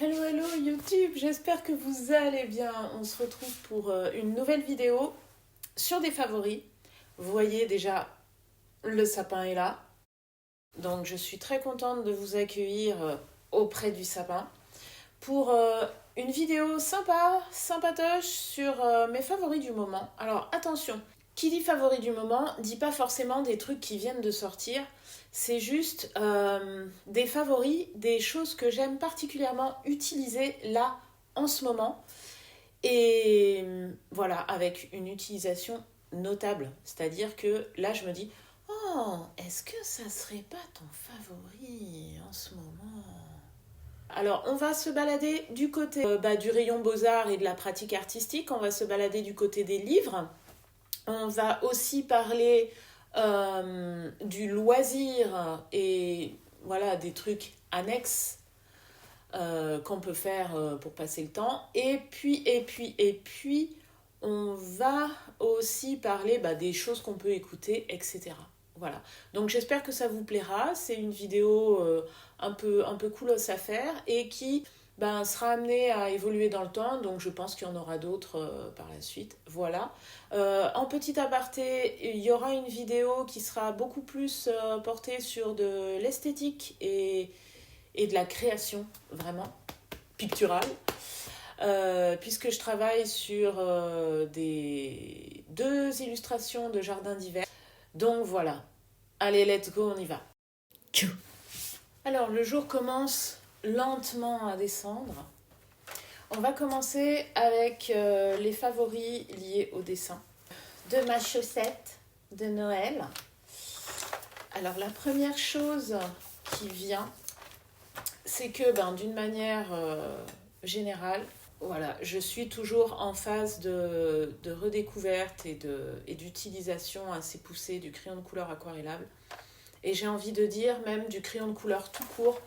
Hello hello YouTube, j'espère que vous allez bien. On se retrouve pour une nouvelle vidéo sur des favoris. Vous voyez déjà, le sapin est là. Donc je suis très contente de vous accueillir auprès du sapin pour une vidéo sympatoche sur mes favoris du moment. Alors attention, qui dit favoris du moment dit pas forcément des trucs qui viennent de sortir. C'est juste des favoris, des choses que j'aime particulièrement utiliser là en ce moment. Et voilà, avec une utilisation notable. C'est-à-dire que là, je me dis, oh, est-ce que ça serait pas ton favori en ce moment? Alors, on va se balader du côté du rayon beaux-arts et de la pratique artistique. On va se balader du côté des livres. On va aussi parler du loisir et voilà, des trucs annexes qu'on peut faire pour passer le temps. Et puis, on va aussi parler des choses qu'on peut écouter, etc. Voilà. Donc j'espère que ça vous plaira. C'est une vidéo un peu coolos à faire et qui sera amenée à évoluer dans le temps. Donc je pense qu'il y en aura d'autres par la suite. Voilà. En petit aparté, il y aura une vidéo qui sera beaucoup plus portée sur de l'esthétique et de la création, vraiment, picturale. Puisque je travaille sur deux illustrations de jardins d'hiver. Donc voilà, allez, let's go, on y va. Alors, le jour commence lentement à descendre. On va commencer avec les favoris liés au dessin. De ma chaussette de Noël. Alors, la première chose qui vient, c'est que d'une manière générale, voilà, je suis toujours en phase de redécouverte et d'utilisation assez poussée du crayon de couleur aquarellable. Et j'ai envie de dire même du crayon de couleur tout court,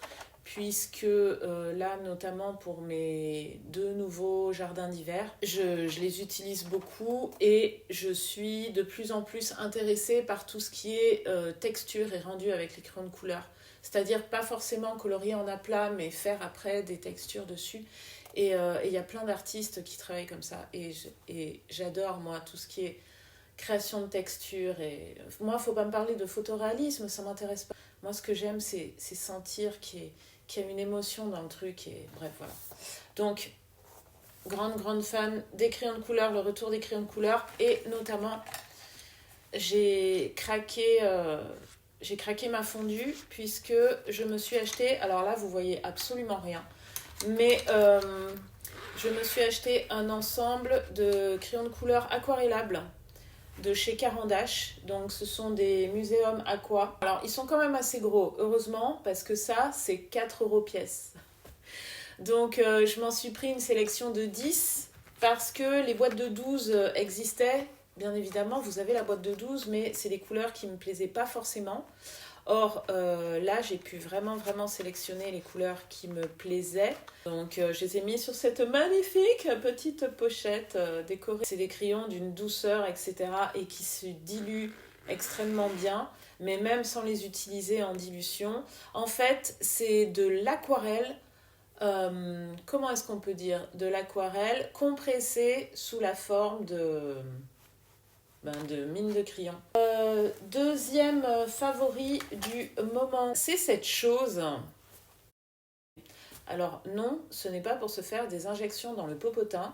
puisque là, notamment pour mes deux nouveaux jardins d'hiver, je les utilise beaucoup et je suis de plus en plus intéressée par tout ce qui est texture et rendu avec les crayons de couleur. C'est-à-dire pas forcément colorier en aplat, mais faire après des textures dessus. Et il y a plein d'artistes qui travaillent comme ça. Et j'adore, moi, tout ce qui est création de texture. Et moi, il ne faut pas me parler de photoréalisme, ça ne m'intéresse pas. Moi, ce que j'aime, c'est sentir qu'il y a une émotion dans le truc. Et bref, voilà. Donc, grande fan des crayons de couleur, le retour des crayons de couleur. Et notamment, j'ai craqué ma fondue puisque je me suis acheté, alors là vous voyez absolument rien, mais je me suis acheté un ensemble de crayons de couleur aquarellables de chez Caran d'Ache. Donc ce sont des Muséum Aqua. Alors ils sont quand même assez gros, heureusement, parce que ça c'est 4 € pièce. Donc je m'en suis pris une sélection de 10 parce que les boîtes de 12 existaient. Bien évidemment, vous avez la boîte de 12, mais c'est des couleurs qui ne me plaisaient pas forcément. Or, là, j'ai pu vraiment sélectionner les couleurs qui me plaisaient. Donc, je les ai mis sur cette magnifique petite pochette décorée. C'est des crayons d'une douceur, etc. et qui se diluent extrêmement bien, mais même sans les utiliser en dilution. En fait, c'est de l'aquarelle. Comment est-ce qu'on peut dire? De l'aquarelle compressée sous la forme de mine de crayon. Deuxième favori du moment, c'est cette chose. Alors non, ce n'est pas pour se faire des injections dans le popotin.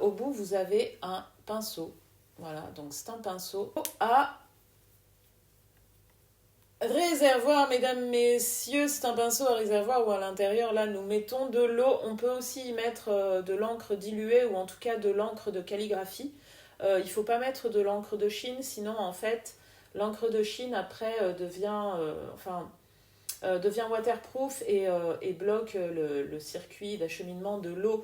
Au bout, vous avez un pinceau. Voilà, donc c'est un pinceau à réservoir, mesdames, messieurs. C'est un pinceau à réservoir où à l'intérieur, là, nous mettons de l'eau. On peut aussi y mettre de l'encre diluée ou en tout cas de l'encre de calligraphie. Il ne faut pas mettre de l'encre de Chine, sinon en fait l'encre de Chine après devient waterproof et bloque le circuit d'acheminement de l'eau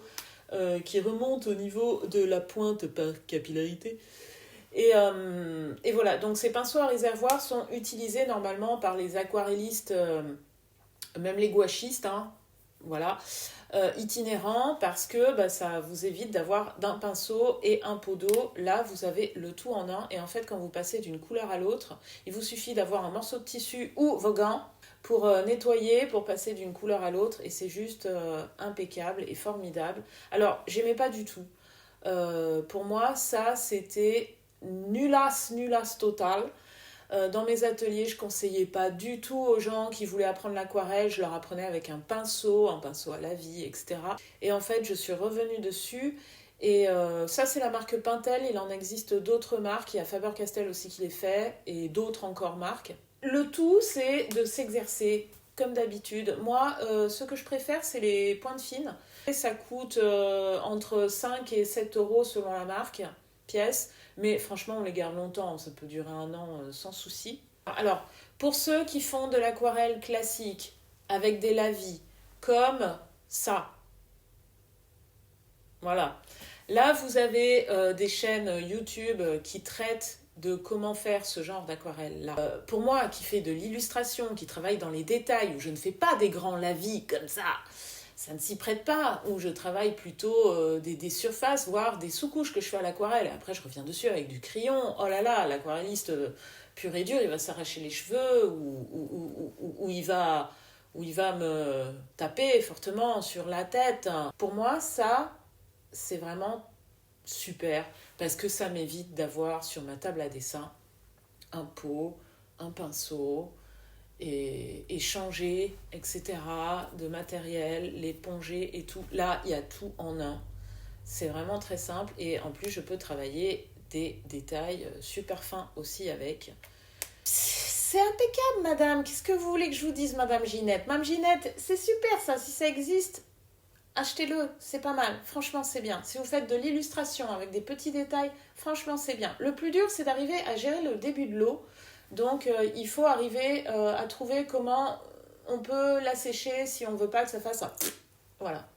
qui remonte au niveau de la pointe par capillarité. Et voilà, donc ces pinceaux à réservoir sont utilisés normalement par les aquarellistes, même les gouachistes, hein, voilà, itinérants, parce que ça vous évite d'avoir d'un pinceau et un pot d'eau. Là, vous avez le tout en un. Et en fait, quand vous passez d'une couleur à l'autre, il vous suffit d'avoir un morceau de tissu ou vos gants pour nettoyer, pour passer d'une couleur à l'autre. Et c'est juste impeccable et formidable. Alors, j'aimais pas du tout. Pour moi, ça, c'était nulasse total. Dans mes ateliers, je conseillais pas du tout aux gens qui voulaient apprendre l'aquarelle. Je leur apprenais avec un pinceau à la vie, etc. Et en fait, je suis revenue dessus. Et ça, c'est la marque Pentel. Il en existe d'autres marques. Il y a Faber-Castell aussi qui les fait. Et d'autres encore marques. Le tout, c'est de s'exercer, comme d'habitude. Moi, ce que je préfère, c'est les pointes fines. Et ça coûte entre 5 et 7 euros selon la marque, pièce. Mais franchement, on les garde longtemps. Ça peut durer 1 an sans souci. Alors, pour ceux qui font de l'aquarelle classique, avec des lavis, comme ça. Voilà. Là, vous avez des chaînes YouTube qui traitent de comment faire ce genre d'aquarelle-là. Pour moi, qui fait de l'illustration, qui travaille dans les détails, où je ne fais pas des grands lavis comme ça ne s'y prête pas, où je travaille plutôt des surfaces, voire des sous-couches que je fais à l'aquarelle. Et après, je reviens dessus avec du crayon. Oh là là, l'aquarelliste pur et dur, il va s'arracher les cheveux, ou il va me taper fortement sur la tête. Pour moi, ça, c'est vraiment super, parce que ça m'évite d'avoir sur ma table à dessin un pot, un pinceau, et changer, etc., de matériel, l'éponger et tout. Là, il y a tout en un. C'est vraiment très simple, et en plus, je peux travailler des détails super fins aussi avec. C'est impeccable, madame. Qu'est-ce que vous voulez que je vous dise, madame Ginette? Madame Ginette, c'est super ça, si ça existe. Achetez-le, c'est pas mal, franchement c'est bien. Si vous faites de l'illustration avec des petits détails, franchement c'est bien. Le plus dur, c'est d'arriver à gérer le début de l'eau. Donc il faut arriver à trouver comment on peut la sécher si on veut pas que ça fasse voilà,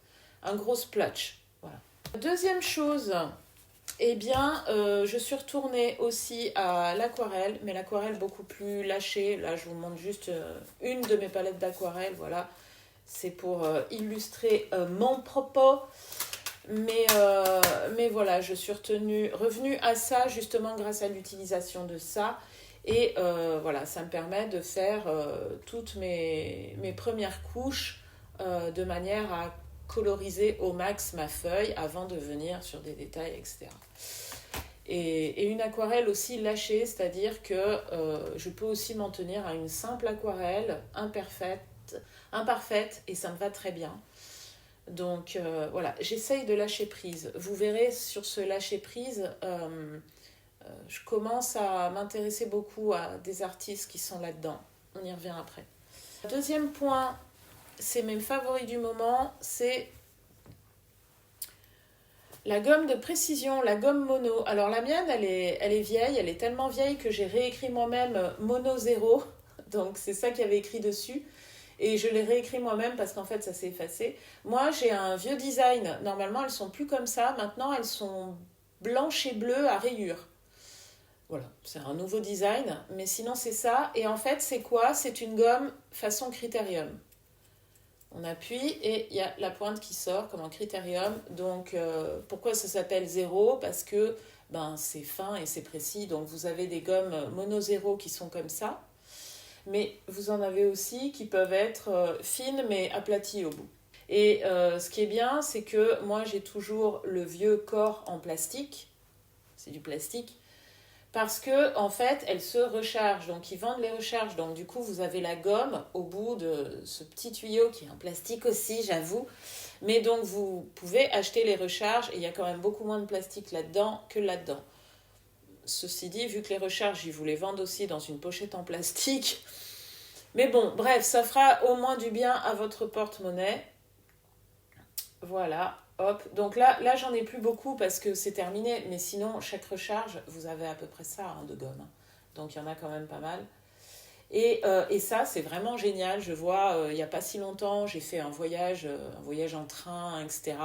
un gros splotch. Voilà. Deuxième chose, eh bien, je suis retournée aussi à l'aquarelle, mais l'aquarelle beaucoup plus lâchée. Là, je vous montre juste une de mes palettes d'aquarelle, voilà. C'est pour illustrer mon propos. Mais voilà, je suis revenue à ça justement grâce à l'utilisation de ça. Et voilà, ça me permet de faire toutes mes premières couches de manière à coloriser au max ma feuille avant de venir sur des détails, etc. Et une aquarelle aussi lâchée, c'est-à-dire que je peux aussi m'en tenir à une simple aquarelle imparfaite, et ça me va très bien. Donc voilà, j'essaye de lâcher prise. Vous verrez sur ce lâcher prise, je commence à m'intéresser beaucoup à des artistes qui sont là-dedans. On y revient après. Deuxième point, c'est mes favoris du moment, c'est la gomme de précision, la gomme mono. Alors la mienne, elle est vieille, elle est tellement vieille que j'ai réécrit moi-même Mono 0. Donc c'est ça qu'il y avait écrit dessus. Et je l'ai réécrit moi-même parce qu'en fait, ça s'est effacé. Moi, j'ai un vieux design. Normalement, elles sont plus comme ça. Maintenant, elles sont blanches et bleues à rayures. Voilà, c'est un nouveau design. Mais sinon, c'est ça. Et en fait, c'est quoi? C'est une gomme façon critérium. On appuie et il y a la pointe qui sort comme un critérium. Donc, pourquoi ça s'appelle 0? Parce que c'est fin et c'est précis. Donc, vous avez des gommes mono 0 qui sont comme ça. Mais vous en avez aussi qui peuvent être fines mais aplaties au bout. Et ce qui est bien, c'est que moi j'ai toujours le vieux corps en plastique, c'est du plastique, parce que en fait elles se rechargent, donc ils vendent les recharges, donc du coup vous avez la gomme au bout de ce petit tuyau qui est en plastique aussi, j'avoue, mais donc vous pouvez acheter les recharges et il y a quand même beaucoup moins de plastique là-dedans que là-dedans. Ceci dit, vu que les recharges, ils vous les vendent aussi dans une pochette en plastique. Mais bon, bref, ça fera au moins du bien à votre porte-monnaie. Voilà, hop. Donc là j'en ai plus beaucoup parce que c'est terminé. Mais sinon, chaque recharge, vous avez à peu près ça de gomme. Donc il y en a quand même pas mal. Et ça, c'est vraiment génial. Je vois, il n'y a pas si longtemps, j'ai fait un voyage en train, etc.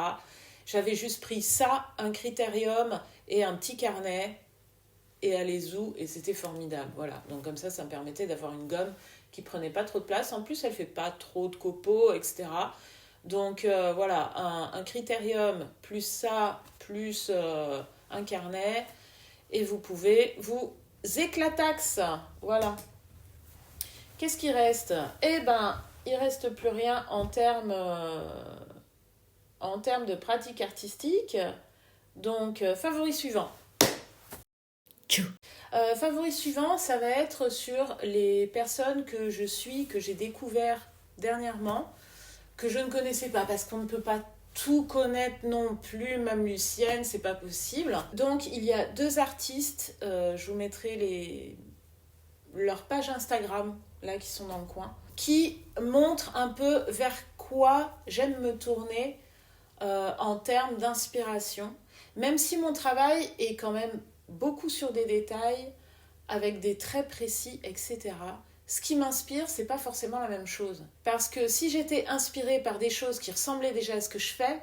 J'avais juste pris ça, un critérium et un petit carnet. Et allez-y, et c'était formidable. Voilà. Donc comme ça me permettait d'avoir une gomme qui prenait pas trop de place. En plus, elle fait pas trop de copeaux, etc. Donc voilà, un critérium plus ça, plus un carnet, et vous pouvez vous éclatax. Voilà. Qu'est-ce qui reste? Eh ben, il reste plus rien en termes de pratique artistique. Donc, favori suivant. Favori suivant, ça va être sur les personnes que je suis, que j'ai découvert dernièrement, que je ne connaissais pas, parce qu'on ne peut pas tout connaître non plus, même Lucienne, c'est pas possible. Donc, il y a 2 artistes, je vous mettrai leurs pages Instagram, là, qui sont dans le coin, qui montrent un peu vers quoi j'aime me tourner en termes d'inspiration, même si mon travail est quand même beaucoup sur des détails, avec des traits précis, etc. Ce qui m'inspire, c'est pas forcément la même chose. Parce que si j'étais inspirée par des choses qui ressemblaient déjà à ce que je fais,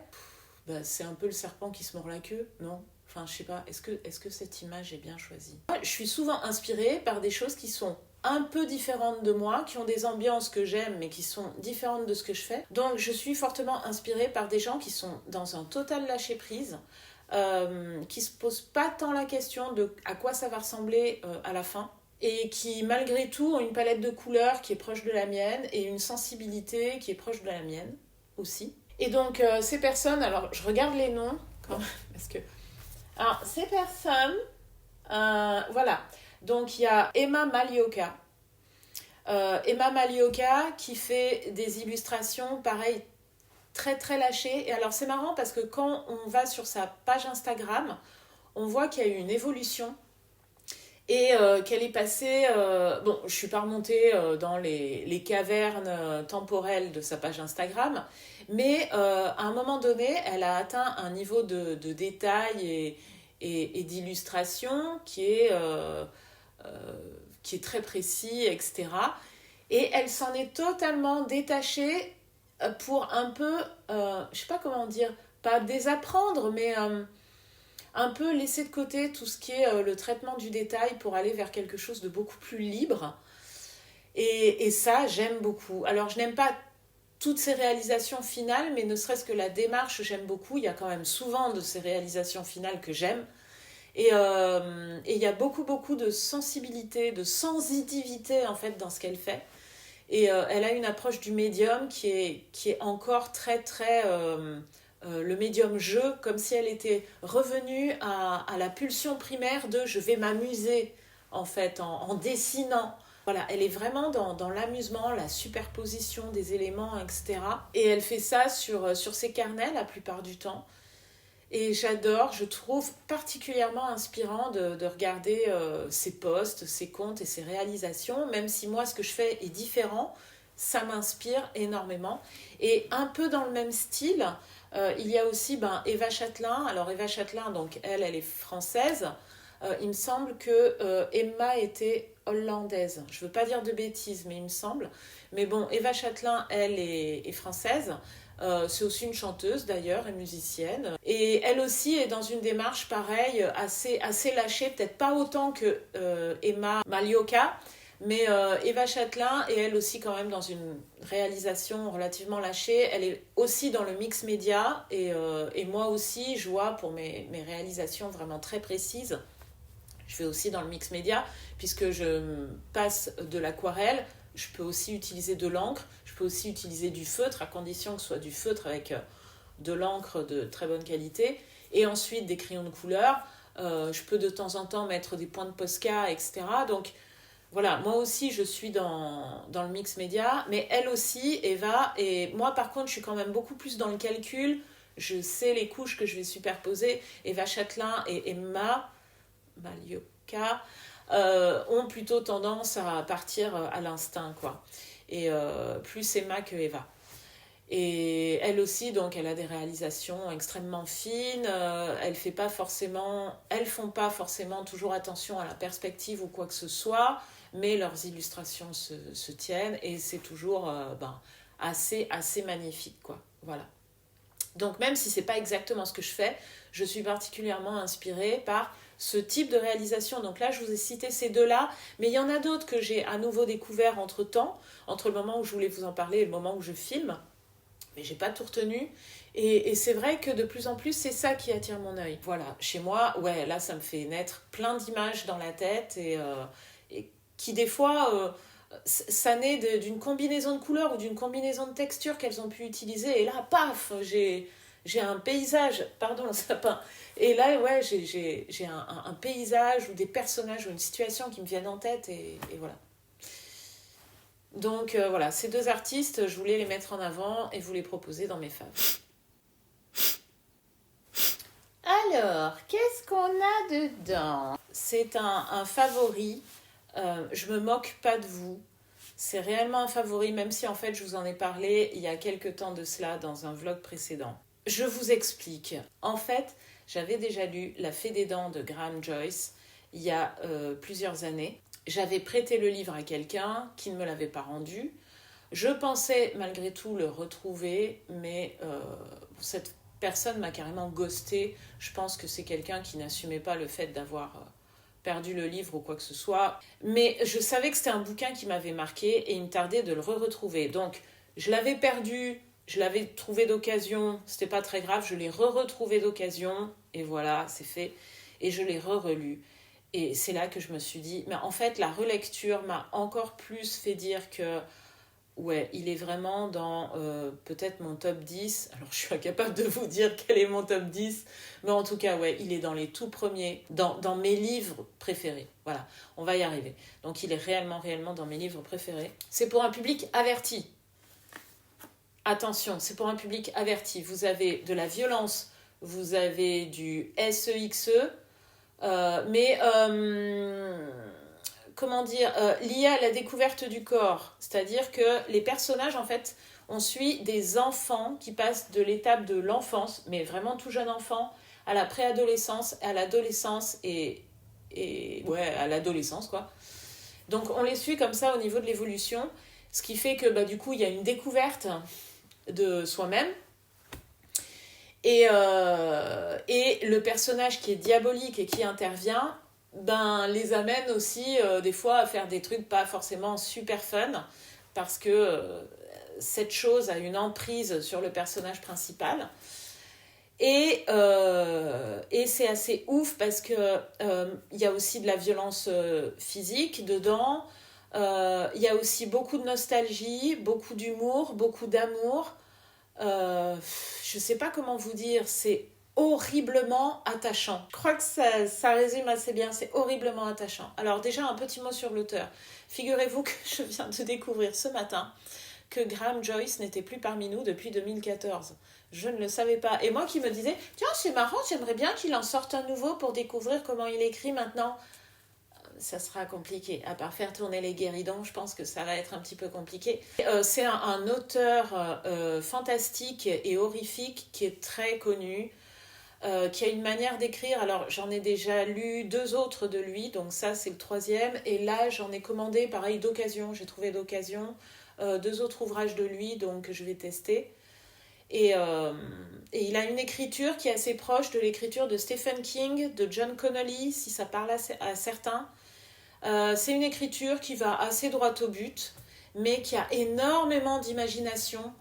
c'est un peu le serpent qui se mord la queue, non? Enfin, je sais pas, est-ce que cette image est bien choisie? Je suis souvent inspirée par des choses qui sont un peu différentes de moi, qui ont des ambiances que j'aime, mais qui sont différentes de ce que je fais. Donc, je suis fortement inspirée par des gens qui sont dans un total lâcher-prise, qui se posent pas tant la question de à quoi ça va ressembler à la fin, et qui malgré tout ont une palette de couleurs qui est proche de la mienne et une sensibilité qui est proche de la mienne aussi. Et donc ces personnes, alors je regarde les noms quand même, parce que alors ces personnes, voilà, donc il y a Emma Malioka. Emma Malioka qui fait des illustrations pareil très très lâchées. Et alors c'est marrant parce que quand on va sur sa page Instagram, on voit qu'il y a eu une évolution et qu'elle est passée... bon, je ne suis pas remontée dans les cavernes temporelles de sa page Instagram, mais à un moment donné, elle a atteint un niveau de détail et d'illustration qui est très précis, etc. Et elle s'en est totalement détachée pour un peu, je ne sais pas comment dire, pas désapprendre, mais un peu laisser de côté tout ce qui est le traitement du détail pour aller vers quelque chose de beaucoup plus libre. Et ça, j'aime beaucoup. Alors, je n'aime pas toutes ces réalisations finales, mais ne serait-ce que la démarche, j'aime beaucoup. Il y a quand même souvent de ces réalisations finales que j'aime. Et il y a beaucoup, beaucoup de sensibilité, de sensitivité, en fait, dans ce qu'elle fait. Et elle a une approche du médium qui est encore très, très... le médium jeu, comme si elle était revenue à la pulsion primaire de je vais m'amuser, en fait, en dessinant. Voilà, elle est vraiment dans l'amusement, la superposition des éléments, etc. Et elle fait ça sur ses carnets la plupart du temps. Et j'adore, je trouve particulièrement inspirant de regarder ses posts, ses comptes et ses réalisations, même si moi ce que je fais est différent, ça m'inspire énormément. Et un peu dans le même style, il y a aussi Eva Châtelain. Alors Eva Châtelain, donc elle est française. Il me semble que Emma était hollandaise. Je ne veux pas dire de bêtises, mais il me semble. Mais bon, Eva Châtelain, elle est française. C'est aussi une chanteuse d'ailleurs et musicienne. Et elle aussi est dans une démarche pareille, assez lâchée, peut-être pas autant que Emma Malioka, mais Eva Châtelain est elle aussi quand même dans une réalisation relativement lâchée. Elle est aussi dans le mix média et moi aussi, je vois pour mes réalisations vraiment très précises. Je fais aussi dans le mix média puisque je passe de l'aquarelle. Je peux aussi utiliser de l'encre, je peux aussi utiliser du feutre à condition que ce soit du feutre avec de l'encre de très bonne qualité et ensuite des crayons de couleur. Je peux de temps en temps mettre des points de Posca, etc. Donc voilà, moi aussi je suis dans le mix média, mais elle aussi, Eva, et moi par contre je suis quand même beaucoup plus dans le calcul. Je sais les couches que je vais superposer. Eva Châtelain et Emma Malioka ont plutôt tendance à partir à l'instinct, quoi. Et plus Emma que Eva. Et elle aussi, donc, elle a des réalisations extrêmement fines. Elles font pas forcément toujours attention à la perspective ou quoi que ce soit, mais leurs illustrations se tiennent et c'est toujours assez magnifique, quoi. Voilà. Donc même si c'est pas exactement ce que je fais, je suis particulièrement inspirée par ce type de réalisation. Donc là, je vous ai cité ces deux-là, mais il y en a d'autres que j'ai à nouveau découvert entre-temps, entre le moment où je voulais vous en parler et le moment où je filme, mais j'ai pas tout retenu. Et c'est vrai que de plus en plus, c'est ça qui attire mon œil. Voilà, chez moi, ouais, là, ça me fait naître plein d'images dans la tête et qui des fois ça naît d'une combinaison de couleurs ou d'une combinaison de textures qu'elles ont pu utiliser. Et là, paf, j'ai un paysage, pardon le sapin. Et là, ouais, j'ai un paysage ou des personnages ou une situation qui me viennent en tête et voilà. Donc voilà, ces deux artistes, je voulais les mettre en avant et vous les proposer dans mes faves. Alors, qu'est-ce qu'on a dedans? C'est un favori. Je me moque pas de vous. C'est réellement un favori, même si en fait je vous en ai parlé il y a quelques temps de cela dans un vlog précédent. Je vous explique. En fait, j'avais déjà lu La Fée des Dents de Graham Joyce il y a plusieurs années. J'avais prêté le livre à quelqu'un qui ne me l'avait pas rendu. Je pensais malgré tout le retrouver, mais cette personne m'a carrément ghosté. Je pense que c'est quelqu'un qui n'assumait pas le fait d'avoir perdu le livre ou quoi que ce soit. Mais je savais que c'était un bouquin qui m'avait marqué et il me tardait de le retrouver. Donc, je l'avais perdu, je l'avais trouvé d'occasion, c'était pas très grave, je l'ai retrouvé d'occasion et voilà, c'est fait. Et je l'ai relu. Et c'est là que je me suis dit, mais en fait, la relecture m'a encore plus fait dire que ouais, il est vraiment dans peut-être mon top 10. Alors, je suis incapable de vous dire quel est mon top 10. Mais en tout cas, ouais, il est dans les tout premiers, dans mes livres préférés. Voilà, on va y arriver. Donc, il est réellement dans mes livres préférés. C'est pour un public averti. Attention, c'est pour un public averti. Vous avez de la violence, vous avez du sexe, mais... comment dire, lié à la découverte du corps. C'est-à-dire que les personnages, en fait, on suit des enfants qui passent de l'étape de l'enfance, mais vraiment tout jeune enfant, à la préadolescence, à l'adolescence et ouais, à l'adolescence, quoi. Donc, on les suit comme ça au niveau de l'évolution, ce qui fait que, bah, du coup, il y a une découverte de soi-même. Et le personnage qui est diabolique et qui intervient ben, les amène aussi des fois à faire des trucs pas forcément super fun parce que cette chose a une emprise sur le personnage principal et c'est assez ouf parce que y a aussi de la violence physique dedans, il y a aussi beaucoup de nostalgie, beaucoup d'humour, beaucoup d'amour. Je sais pas comment vous dire, c'est horriblement attachant. Je crois que ça résume assez bien, c'est horriblement attachant. Alors déjà, un petit mot sur l'auteur. Figurez-vous que je viens de découvrir ce matin que Graham Joyce n'était plus parmi nous depuis 2014. Je ne le savais pas. Et moi qui me disais, tiens, c'est marrant, j'aimerais bien qu'il en sorte un nouveau pour découvrir comment il écrit maintenant. Ça sera compliqué. À part faire tourner les guéridons, je pense que ça va être un petit peu compliqué. C'est un auteur fantastique et horrifique qui est très connu, qui a une manière d'écrire. Alors, j'en ai déjà lu 2 autres de lui, donc ça, c'est le 3e. Et là, j'en ai commandé, pareil, d'occasion. J'ai trouvé d'occasion 2 autres ouvrages de lui, donc je vais tester. Et il a une écriture qui est assez proche de l'écriture de Stephen King, de John Connolly, si ça parle à certains. C'est une écriture qui va assez droit au but, mais qui a énormément d'imagination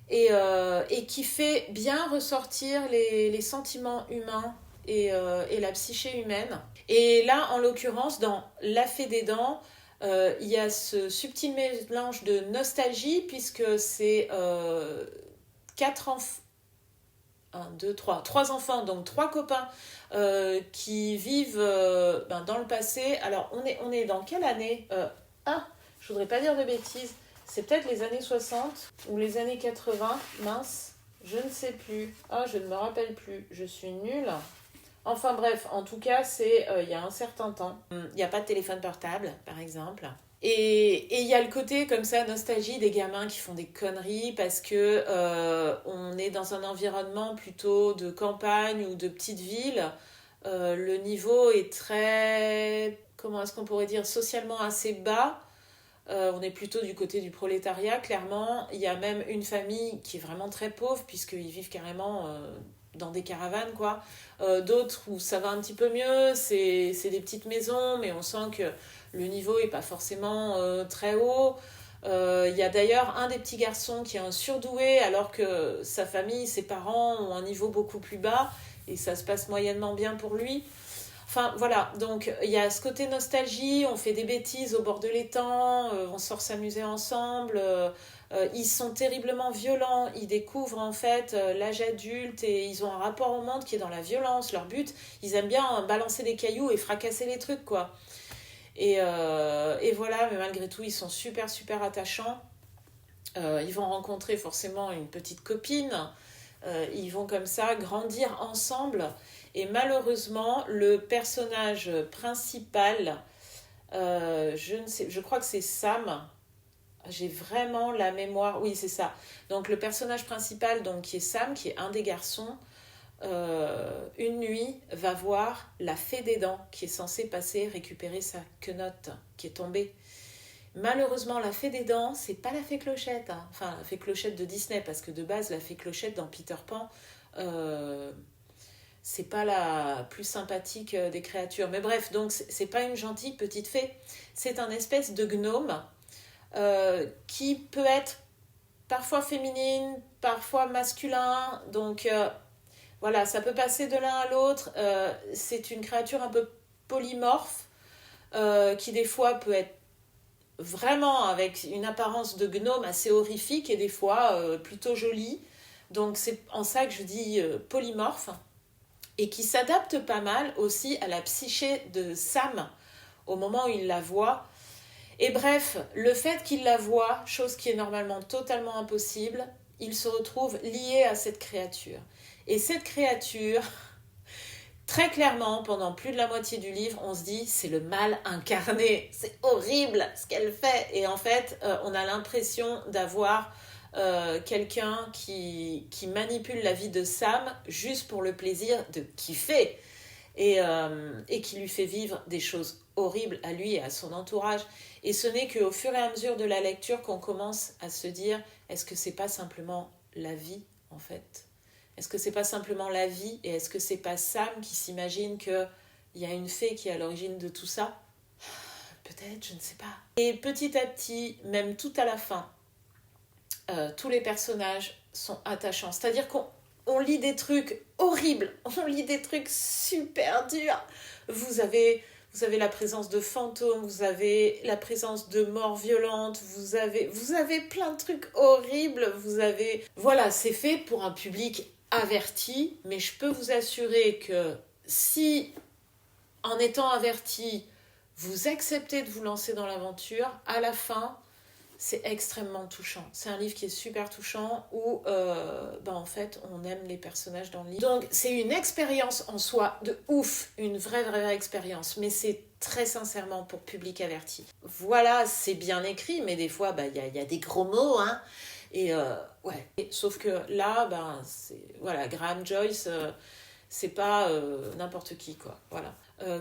et qui fait bien ressortir les sentiments humains et la psyché humaine. Et là, en l'occurrence, dans La Fée des Dents, il y a ce subtil mélange de nostalgie, puisque c'est 4 enfants. 1, 2, 3. 3 enfants, donc 3 copains qui vivent dans le passé. Alors, on est dans quelle année je voudrais pas dire de bêtises. C'est peut-être les années 60 ou les années 80. Mince, je ne sais plus. Je ne me rappelle plus. Je suis nulle. Enfin bref, en tout cas, c'est il y a un certain temps. Il n'y a pas de téléphone portable, par exemple. Et il y a le côté comme ça, nostalgie des gamins qui font des conneries parce que on est dans un environnement plutôt de campagne ou de petite ville. Le niveau est très, comment est-ce qu'on pourrait dire, socialement assez bas. On est plutôt du côté du prolétariat, clairement. Il y a même une famille qui est vraiment très pauvre puisqu'ils vivent carrément dans des caravanes, quoi. D'autres où ça va un petit peu mieux, c'est des petites maisons, mais on sent que le niveau n'est pas forcément très haut. Il y a d'ailleurs un des petits garçons qui est un surdoué, alors que sa famille, ses parents ont un niveau beaucoup plus bas, et ça se passe moyennement bien pour lui. Enfin voilà, donc il y a ce côté nostalgie, on fait des bêtises au bord de l'étang, on sort s'amuser ensemble, ils sont terriblement violents, ils découvrent en fait l'âge adulte et ils ont un rapport au monde qui est dans la violence. Leur but, ils aiment bien balancer des cailloux et fracasser les trucs quoi. Et voilà, mais malgré tout, ils sont super super attachants. Ils vont rencontrer forcément une petite copine. Ils vont comme ça grandir ensemble. Et malheureusement, le personnage principal, je crois que c'est Sam. J'ai vraiment la mémoire. Oui, c'est ça. Donc le personnage principal, donc qui est Sam, qui est un des garçons, une nuit va voir la fée des dents qui est censée passer récupérer sa quenotte qui est tombée. Malheureusement, la fée des dents, c'est pas la fée Clochette, hein. Enfin, la fée Clochette de Disney, parce que de base, la fée Clochette dans Peter Pan, c'est pas la plus sympathique des créatures. Mais bref, donc c'est pas une gentille petite fée, c'est un espèce de gnome qui peut être parfois féminine, parfois masculin. Donc voilà, ça peut passer de l'un à l'autre. C'est une créature un peu polymorphe qui des fois peut être vraiment avec une apparence de gnome assez horrifique et des fois plutôt jolie. Donc c'est en ça que je dis polymorphe et qui s'adapte pas mal aussi à la psyché de Sam au moment où il la voit. Et bref, le fait qu'il la voit, chose qui est normalement totalement impossible, il se retrouve lié à cette créature. Et cette créature, très clairement, pendant plus de la moitié du livre, on se dit c'est le mal incarné, c'est horrible ce qu'elle fait. Et en fait, on a l'impression d'avoir quelqu'un qui manipule la vie de Sam juste pour le plaisir de kiffer et qui lui fait vivre des choses horribles à lui et à son entourage. Et ce n'est qu'au fur et à mesure de la lecture qu'on commence à se dire est-ce que c'est pas simplement la vie en fait ? Est-ce que c'est pas simplement la vie et est-ce que c'est pas Sam qui s'imagine qu'il y a une fée qui est à l'origine de tout ça ? Peut-être, je ne sais pas. Et petit à petit, même tout à la fin, tous les personnages sont attachants. C'est-à-dire qu'on lit des trucs horribles, on lit des trucs super durs. Vous avez la présence de fantômes, vous avez la présence de morts violentes, vous avez plein de trucs horribles, Voilà, c'est fait pour un public averti, mais je peux vous assurer que si, en étant averti, vous acceptez de vous lancer dans l'aventure, à la fin, c'est extrêmement touchant. C'est un livre qui est super touchant où, en fait, on aime les personnages dans le livre. Donc, c'est une expérience en soi de ouf, une vraie expérience, mais c'est très sincèrement pour public averti. Voilà, c'est bien écrit, mais des fois, y a des gros mots, hein. Et ouais. Sauf que là, voilà, Graham Joyce, c'est pas n'importe qui, quoi. Voilà.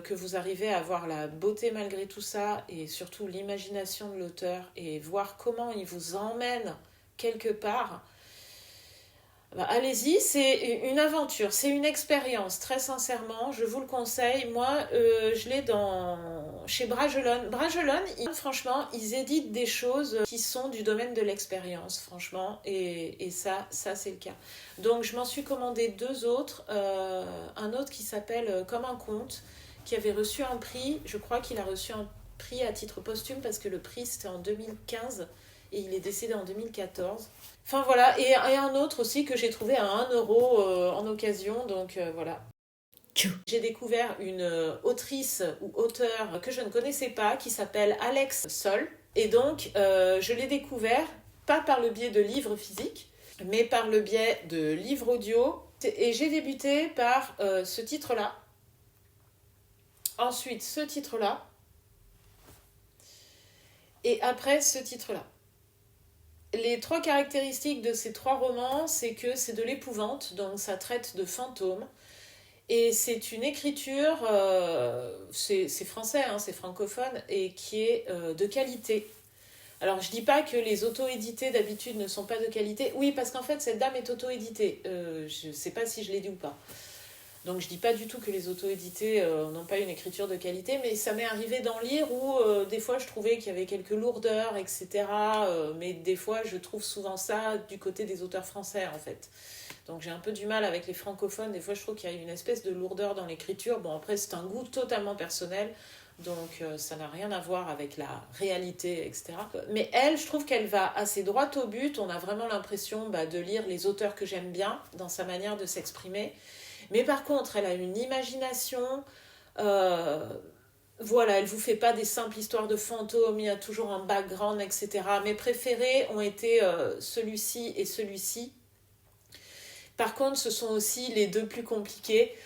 Que vous arrivez à voir la beauté malgré tout ça et surtout l'imagination de l'auteur et voir comment il vous emmène quelque part, allez-y, c'est une aventure, c'est une expérience, très sincèrement, je vous le conseille. Moi, je l'ai chez Bragelonne. Bragelonne, franchement, ils éditent des choses qui sont du domaine de l'expérience, franchement, et ça c'est le cas. Donc, je m'en suis commandé 2 autres, un autre qui s'appelle Comme un conte, qui avait reçu un prix, je crois qu'il a reçu un prix à titre posthume parce que le prix c'était en 2015 et il est décédé en 2014. Enfin voilà, et un autre aussi que j'ai trouvé à 1 € en occasion, donc voilà. J'ai découvert une autrice ou auteur que je ne connaissais pas qui s'appelle Alex Sol et donc je l'ai découvert pas par le biais de livres physiques mais par le biais de livres audio et j'ai débuté par ce titre-là. Ensuite, ce titre-là. Et après, ce titre-là. Les 3 caractéristiques de ces 3 romans, c'est que c'est de l'épouvante, donc ça traite de fantômes. Et c'est une écriture, c'est français, hein, c'est francophone, et qui est de qualité. Alors, je dis pas que les auto-édités d'habitude ne sont pas de qualité. Oui, parce qu'en fait, cette dame est auto-éditée. Je sais pas si je l'ai dit ou pas. Donc je dis pas du tout que les auto-édités n'ont pas une écriture de qualité, mais ça m'est arrivé d'en lire où des fois je trouvais qu'il y avait quelques lourdeurs, etc. Mais des fois je trouve souvent ça du côté des auteurs français en fait. Donc j'ai un peu du mal avec les francophones. Des fois, je trouve qu'il y a une espèce de lourdeur dans l'écriture. Bon, après, c'est un goût totalement personnel. Donc ça n'a rien à voir avec la réalité, etc. Mais elle, je trouve qu'elle va assez droit au but. On a vraiment l'impression de lire les auteurs que j'aime bien dans sa manière de s'exprimer. Mais par contre, elle a une imagination. Voilà, elle ne vous fait pas des simples histoires de fantômes, il y a toujours un background, etc. Mes préférés ont été celui-ci et celui-ci. Par contre, ce sont aussi les deux plus compliqués.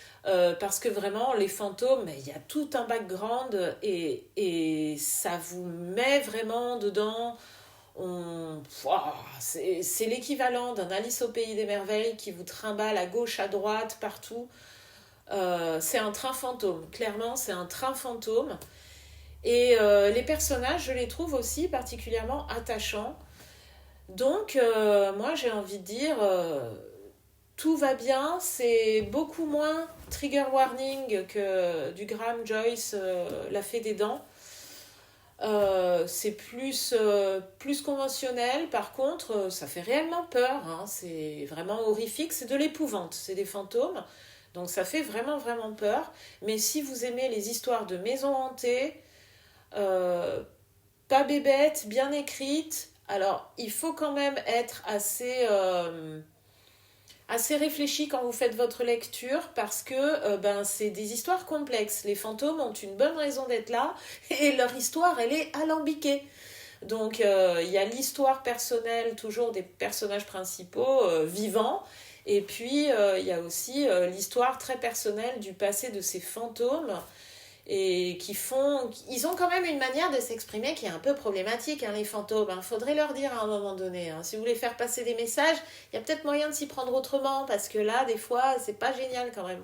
Parce que vraiment, les fantômes, il y a tout un background et ça vous met vraiment dedans. C'est l'équivalent d'un Alice au Pays des Merveilles qui vous trimballe à gauche, à droite, partout. C'est un train fantôme. Clairement, c'est un train fantôme. Et les personnages, je les trouve aussi particulièrement attachants. Donc, moi, j'ai envie de dire... tout va bien, c'est beaucoup moins trigger warning que du Graham Joyce, La Fée des Dents. C'est plus conventionnel, par contre, ça fait réellement peur, hein. C'est vraiment horrifique, c'est de l'épouvante, c'est des fantômes, donc ça fait vraiment, vraiment peur. Mais si vous aimez les histoires de maisons hantées, pas bébêtes, bien écrites, alors il faut quand même être assez réfléchi quand vous faites votre lecture parce que c'est des histoires complexes. Les fantômes ont une bonne raison d'être là et leur histoire, elle est alambiquée. Donc il y a l'histoire personnelle toujours des personnages principaux vivants et puis il y a aussi l'histoire très personnelle du passé de ces fantômes et ils ont quand même une manière de s'exprimer qui est un peu problématique, hein, les fantômes. Faudrait leur dire à un moment donné, hein. Si vous voulez faire passer des messages, il y a peut-être moyen de s'y prendre autrement, parce que là, des fois, c'est pas génial quand même.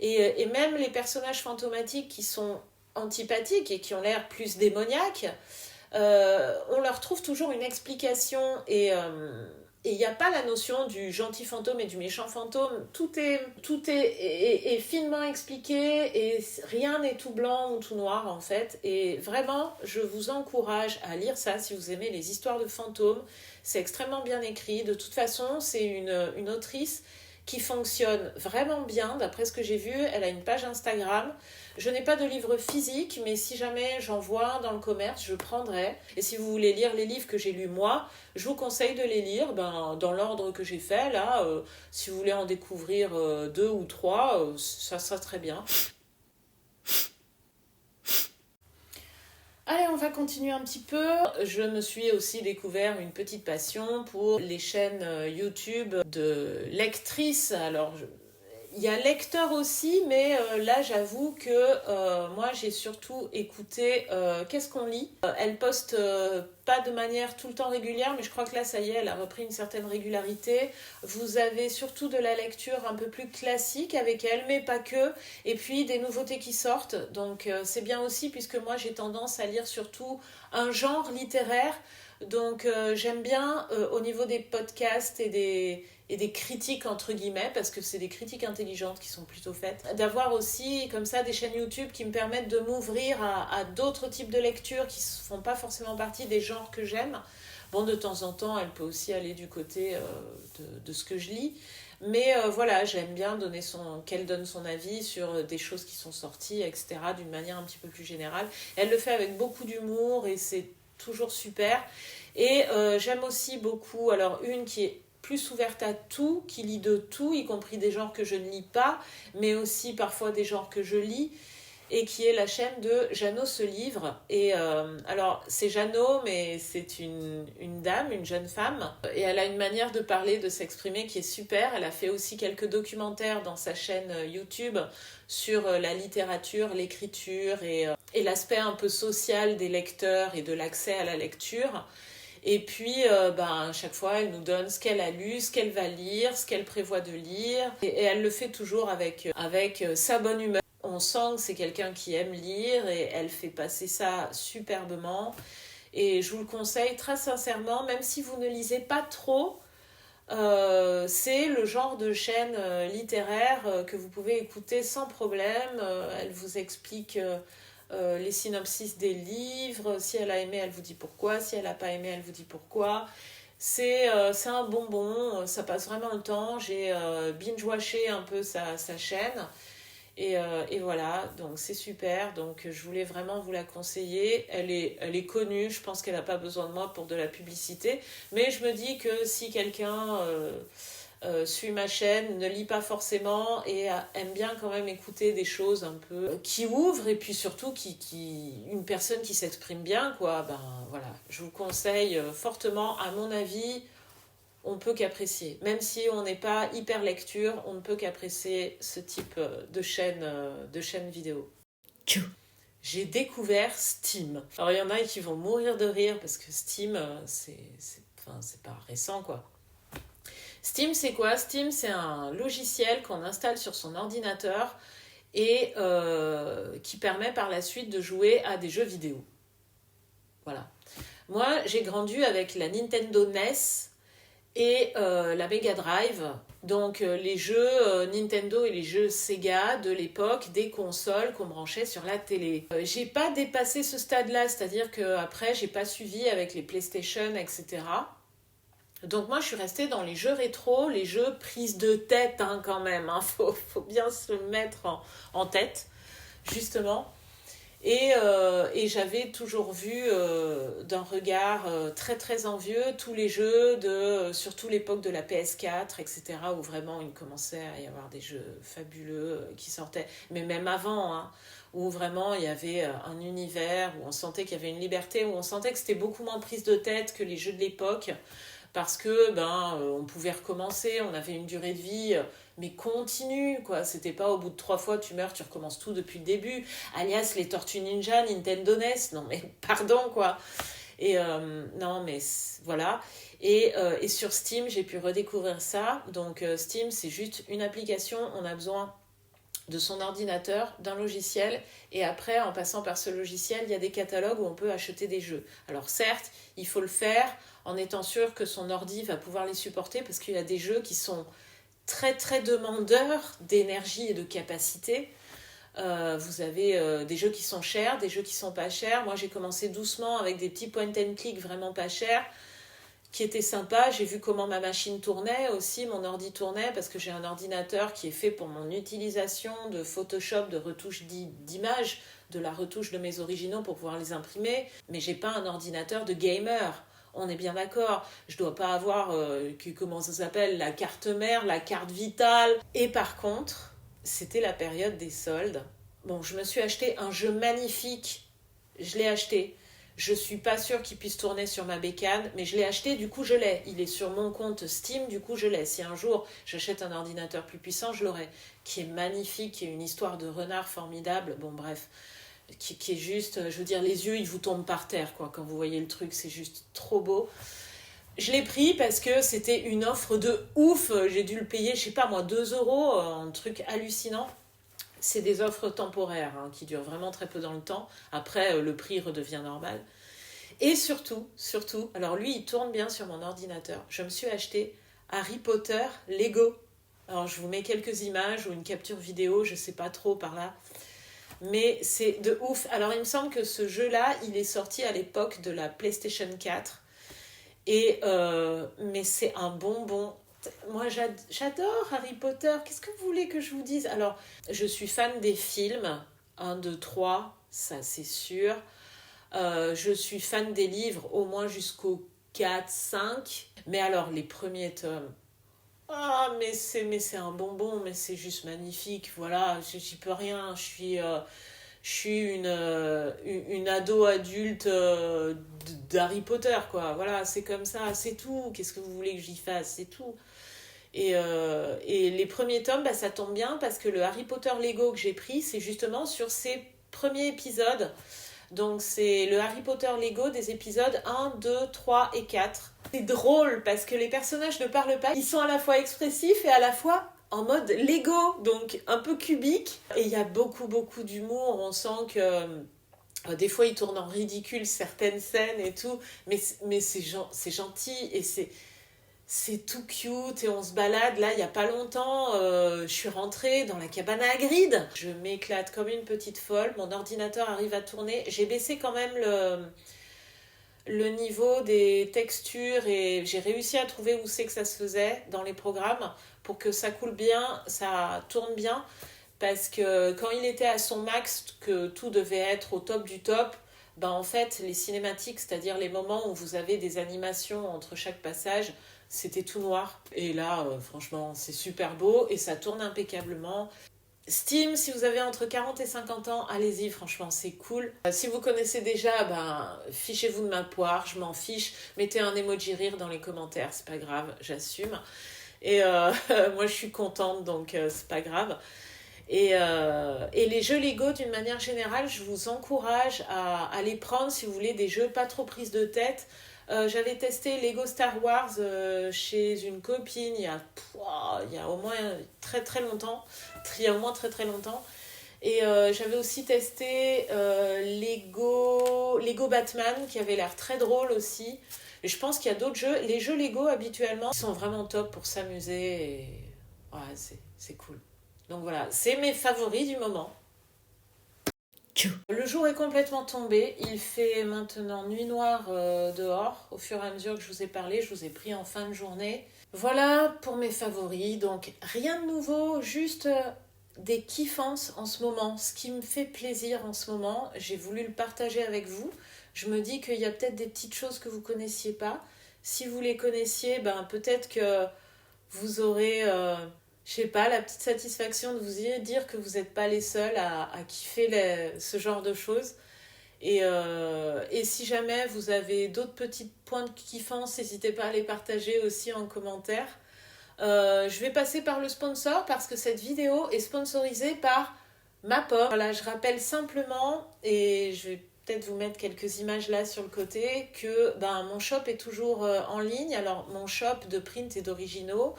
Et même les personnages fantomatiques qui sont antipathiques et qui ont l'air plus démoniaques, on leur trouve toujours une explication et il n'y a pas la notion du gentil fantôme et du méchant fantôme. Tout est finement expliqué et rien n'est tout blanc ou tout noir en fait. Et vraiment, je vous encourage à lire ça si vous aimez les histoires de fantômes. C'est extrêmement bien écrit. De toute façon, c'est une autrice qui fonctionne vraiment bien. D'après ce que j'ai vu, elle a une page Instagram. Je n'ai pas de livre physique, mais si jamais j'en vois un dans le commerce, je prendrai. Et si vous voulez lire les livres que j'ai lus moi, je vous conseille de les lire dans l'ordre que j'ai fait. Là, si vous voulez en découvrir 2 ou 3, ça sera très bien. Allez, on va continuer un petit peu. Je me suis aussi découvert une petite passion pour les chaînes YouTube de lectrices. Alors, il y a lecteur aussi, mais là, j'avoue que moi, j'ai surtout écouté Qu'est-ce qu'on lit. Elle poste pas de manière tout le temps régulière, mais je crois que là, ça y est, elle a repris une certaine régularité. Vous avez surtout de la lecture un peu plus classique avec elle, mais pas que. Et puis, des nouveautés qui sortent. Donc, c'est bien aussi, puisque moi, j'ai tendance à lire surtout un genre littéraire. Donc, j'aime bien au niveau des podcasts et des critiques entre guillemets, parce que c'est des critiques intelligentes qui sont plutôt faites, d'avoir aussi comme ça des chaînes YouTube qui me permettent de m'ouvrir à d'autres types de lectures qui ne font pas forcément partie des genres que j'aime. Bon, de temps en temps, elle peut aussi aller du côté de ce que je lis. Mais voilà, j'aime bien qu'elle donne son avis sur des choses qui sont sorties, etc., d'une manière un petit peu plus générale. Elle le fait avec beaucoup d'humour et c'est toujours super. Et j'aime aussi beaucoup, alors une qui est plus ouverte à tout, qui lit de tout, y compris des genres que je ne lis pas, mais aussi parfois des genres que je lis, et qui est la chaîne de Jeannot se livre. Et alors, c'est Jeannot, mais c'est une dame, une jeune femme, et elle a une manière de parler, de s'exprimer qui est super. Elle a fait aussi quelques documentaires dans sa chaîne YouTube sur la littérature, l'écriture et l'aspect un peu social des lecteurs et de l'accès à la lecture. Et puis, chaque fois, elle nous donne ce qu'elle a lu, ce qu'elle va lire, ce qu'elle prévoit de lire. Et elle le fait toujours avec sa bonne humeur. On sent que c'est quelqu'un qui aime lire et elle fait passer ça superbement. Et je vous le conseille très sincèrement, même si vous ne lisez pas trop, c'est le genre de chaîne littéraire que vous pouvez écouter sans problème. Elle vous explique les synopsis des livres. Si elle a aimé, elle vous dit pourquoi. Si elle n'a pas aimé, elle vous dit pourquoi. C'est un bonbon, ça passe vraiment le temps. J'ai binge-watché un peu sa chaîne. Et voilà, donc c'est super. Donc je voulais vraiment vous la conseiller. Elle est connue, je pense qu'elle n'a pas besoin de moi pour de la publicité. Mais je me dis que si quelqu'un suit ma chaîne, ne lit pas forcément et aime bien quand même écouter des choses un peu qui ouvrent et puis surtout une personne qui s'exprime bien, quoi, ben voilà, je vous conseille fortement, à mon avis. On peut qu'apprécier. Même si on n'est pas hyper lecture, on ne peut qu'apprécier ce type de chaîne vidéo. Tchou. J'ai découvert Steam. Alors il y en a qui vont mourir de rire parce que Steam, enfin, c'est pas récent, quoi. Steam, c'est quoi? Steam, c'est un logiciel qu'on installe sur son ordinateur et qui permet par la suite de jouer à des jeux vidéo. Voilà. Moi, j'ai grandi avec la Nintendo NES et la Mega Drive, donc les jeux Nintendo et les jeux Sega de l'époque, des consoles qu'on branchait sur la télé. J'ai pas dépassé ce stade-là, c'est-à-dire qu'après j'ai pas suivi avec les PlayStation, etc. Donc moi je suis restée dans les jeux rétro, les jeux prise de tête, hein, quand même, hein. Faut bien se mettre en tête, justement. Et j'avais toujours vu d'un regard très très envieux tous les jeux, surtout l'époque de la PS4, etc., où vraiment il commençait à y avoir des jeux fabuleux qui sortaient, mais même avant, hein, où vraiment il y avait un univers, où on sentait qu'il y avait une liberté, où on sentait que c'était beaucoup moins prise de tête que les jeux de l'époque, parce que on pouvait recommencer, on avait une durée de vie mais continue, quoi. C'était pas au bout de 3 fois tu meurs, tu recommences tout depuis le début, alias les Tortues Ninja, Nintendo NES, non mais pardon, quoi. Et non mais voilà. Et sur Steam j'ai pu redécouvrir ça. Donc Steam, c'est juste une application, on a besoin de son ordinateur, d'un logiciel, et après, en passant par ce logiciel, il y a des catalogues où on peut acheter des jeux. Alors certes, il faut le faire en étant sûr que son ordi va pouvoir les supporter, parce qu'il y a des jeux qui sont très très demandeurs d'énergie et de capacité. Vous avez des jeux qui sont chers, des jeux qui sont pas chers. Moi, j'ai commencé doucement avec des petits point and click vraiment pas chers, qui était sympa. J'ai vu comment ma machine tournait aussi, mon ordi tournait, parce que j'ai un ordinateur qui est fait pour mon utilisation de Photoshop, de retouche d'images, de la retouche de mes originaux pour pouvoir les imprimer, mais j'ai pas un ordinateur de gamer. On est bien d'accord, je dois pas avoir, comment ça s'appelle, la carte mère, la carte vitale. Et par contre, c'était la période des soldes. Bon, je me suis acheté un jeu magnifique, je l'ai acheté. Je suis pas sûre qu'il puisse tourner sur ma bécane, mais je l'ai acheté, du coup je l'ai. Il est sur mon compte Steam, du coup je l'ai. Si un jour j'achète un ordinateur plus puissant, je l'aurai. Qui est magnifique, qui est une histoire de renard formidable. Bon, bref, qui est juste, je veux dire, les yeux ils vous tombent par terre, quoi. Quand vous voyez le truc, c'est juste trop beau. Je l'ai pris parce que c'était une offre de ouf. J'ai dû le payer, je sais pas moi, 2 euros, un truc hallucinant. C'est des offres temporaires, hein, qui durent vraiment très peu dans le temps. Après, le prix redevient normal. Et surtout, alors lui, il tourne bien sur mon ordinateur. Je me suis acheté Harry Potter Lego. Alors, je vous mets quelques images ou une capture vidéo, je sais pas trop par là. Mais c'est de ouf. Alors, il me semble que ce jeu-là, il est sorti à l'époque de la PlayStation 4. Mais c'est un bonbon. Moi, j'adore Harry Potter. Qu'est-ce que vous voulez que je vous dise? Alors, je suis fan des films. 1, 2, 3, ça c'est sûr. Je suis fan des livres, au moins jusqu'au 4, 5. Mais alors, les premiers tomes. Ah, mais c'est un bonbon, mais c'est juste magnifique. Voilà, j'y peux rien. Je suis une ado adulte d'Harry Potter, quoi. Voilà, c'est comme ça, c'est tout. Qu'est-ce que vous voulez que j'y fasse? C'est tout. Et les premiers tomes, bah, ça tombe bien parce que le Harry Potter Lego que j'ai pris, c'est justement sur ces premiers épisodes. Donc c'est le Harry Potter Lego des épisodes 1, 2, 3 et 4. C'est drôle parce que les personnages ne parlent pas. Ils sont à la fois expressifs et à la fois en mode Lego, donc un peu cubique. Et il y a beaucoup d'humour. On sent que des fois ils tournent en ridicule certaines scènes et tout. Mais c'est gentil et c'est tout cute et on se balade. Là, il n'y a pas longtemps, je suis rentrée dans la cabane à Hagrid. Je m'éclate comme une petite folle. Mon ordinateur arrive à tourner. J'ai baissé quand même le niveau des textures et j'ai réussi à trouver où c'est que ça se faisait dans les programmes pour que ça coule bien, ça tourne bien. Parce que quand il était à son max, que tout devait être au top du top, ben en fait, les cinématiques, c'est-à-dire les moments où vous avez des animations entre chaque passage, c'était tout noir. Et là, franchement, c'est super beau et ça tourne impeccablement. Steam, si vous avez entre 40 et 50 ans, allez-y, franchement, c'est cool. Si vous connaissez déjà, ben, fichez-vous de ma poire, je m'en fiche. Mettez un emoji rire dans les commentaires, c'est pas grave, j'assume. Et moi, je suis contente, donc c'est pas grave. Et les jeux Lego, d'une manière générale, je vous encourage à les prendre si vous voulez des jeux pas trop prise de tête. J'avais testé Lego Star Wars chez une copine il y a au moins très très longtemps. Il y a au moins très très longtemps. Et j'avais aussi testé Lego Batman qui avait l'air très drôle aussi. Et je pense qu'il y a d'autres jeux. Les jeux Lego habituellement sont vraiment top pour s'amuser. Et ouais, c'est cool. Donc voilà, c'est mes favoris du moment. Le jour est complètement tombé. Il fait maintenant nuit noire dehors. Au fur et à mesure que je vous ai parlé, je vous ai pris en fin de journée. Voilà pour mes favoris. Donc rien de nouveau, juste des kiffances en ce moment. Ce qui me fait plaisir en ce moment, j'ai voulu le partager avec vous. Je me dis qu'il y a peut-être des petites choses que vous ne connaissiez pas. Si vous les connaissiez, ben, peut-être que vous aurez... je sais pas, la petite satisfaction de vous dire que vous n'êtes pas les seuls à kiffer ce genre de choses. Et si jamais vous avez d'autres petits points de kiffance, n'hésitez pas à les partager aussi en commentaire. Je vais passer par le sponsor parce que cette vidéo est sponsorisée par Mapor. Voilà, je rappelle simplement, et je vais peut-être vous mettre quelques images là sur le côté, que ben, mon shop est toujours en ligne. Alors, mon shop de print et d'originaux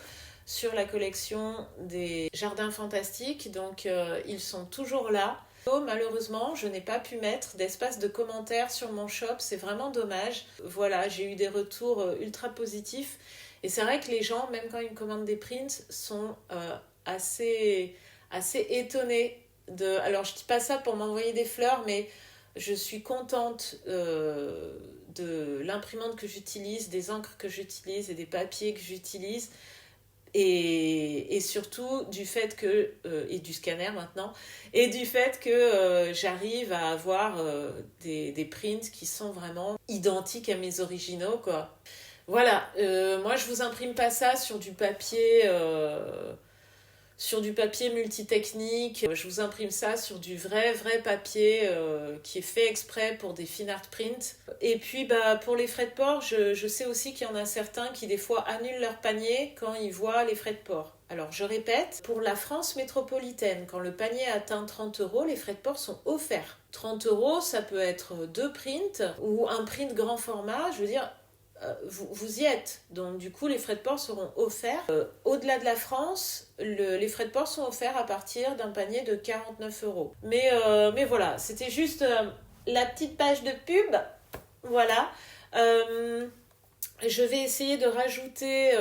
sur la collection des Jardins Fantastiques. Donc, ils sont toujours là. Malheureusement, je n'ai pas pu mettre d'espace de commentaires sur mon shop. C'est vraiment dommage. Voilà, j'ai eu des retours ultra positifs. Et c'est vrai que les gens, même quand ils me commandent des prints, sont assez étonnés. Alors, je ne dis pas ça pour m'envoyer des fleurs, mais je suis contente de l'imprimante que j'utilise, des encres que j'utilise et des papiers que j'utilise. Et surtout du fait que, et du scanner maintenant, et du fait que j'arrive à avoir des prints qui sont vraiment identiques à mes originaux, quoi. Voilà, moi je vous imprime pas ça sur du papier multitechnique. Je vous imprime ça sur du vrai papier qui est fait exprès pour des fine art prints. Et puis bah, pour les frais de port, je sais aussi qu'il y en a certains qui des fois annulent leur panier quand ils voient les frais de port. Alors je répète, pour la France métropolitaine, quand le panier atteint 30 €, les frais de port sont offerts. 30 €, ça peut être 2 prints ou un print grand format, je veux dire... vous y êtes. Donc du coup, les frais de port seront offerts. Au-delà de la France, les frais de port sont offerts à partir d'un panier de 49 €. Mais voilà, c'était juste la petite page de pub. Voilà. Je vais essayer de rajouter,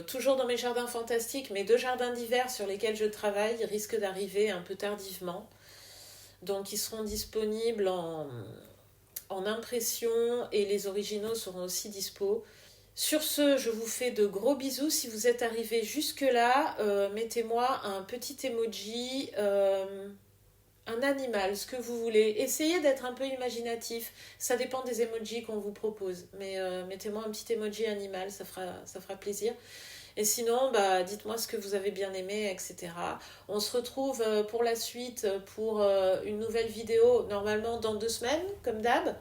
toujours dans mes jardins fantastiques, mes 2 jardins d'hiver sur lesquels je travaille. Ils risquent d'arriver un peu tardivement. Donc ils seront disponibles en impression et les originaux seront aussi dispo. Sur ce, je vous fais de gros bisous. Si vous êtes arrivé jusque-là, mettez-moi un petit emoji, un animal, ce que vous voulez. Essayez d'être un peu imaginatif. Ça dépend des emojis qu'on vous propose. Mais mettez-moi un petit emoji animal, ça fera plaisir. Et sinon, bah, dites-moi ce que vous avez bien aimé, etc. On se retrouve pour la suite pour une nouvelle vidéo, normalement dans 2 semaines, comme d'hab.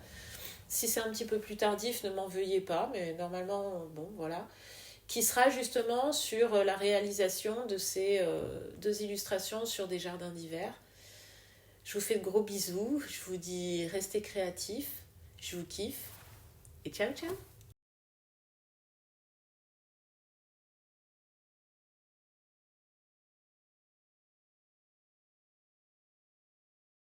Si c'est un petit peu plus tardif, ne m'en veuillez pas, mais normalement, bon, voilà. Qui sera justement sur la réalisation de ces 2 illustrations sur des jardins d'hiver. Je vous fais de gros bisous, je vous dis restez créatifs, je vous kiffe, et ciao ciao.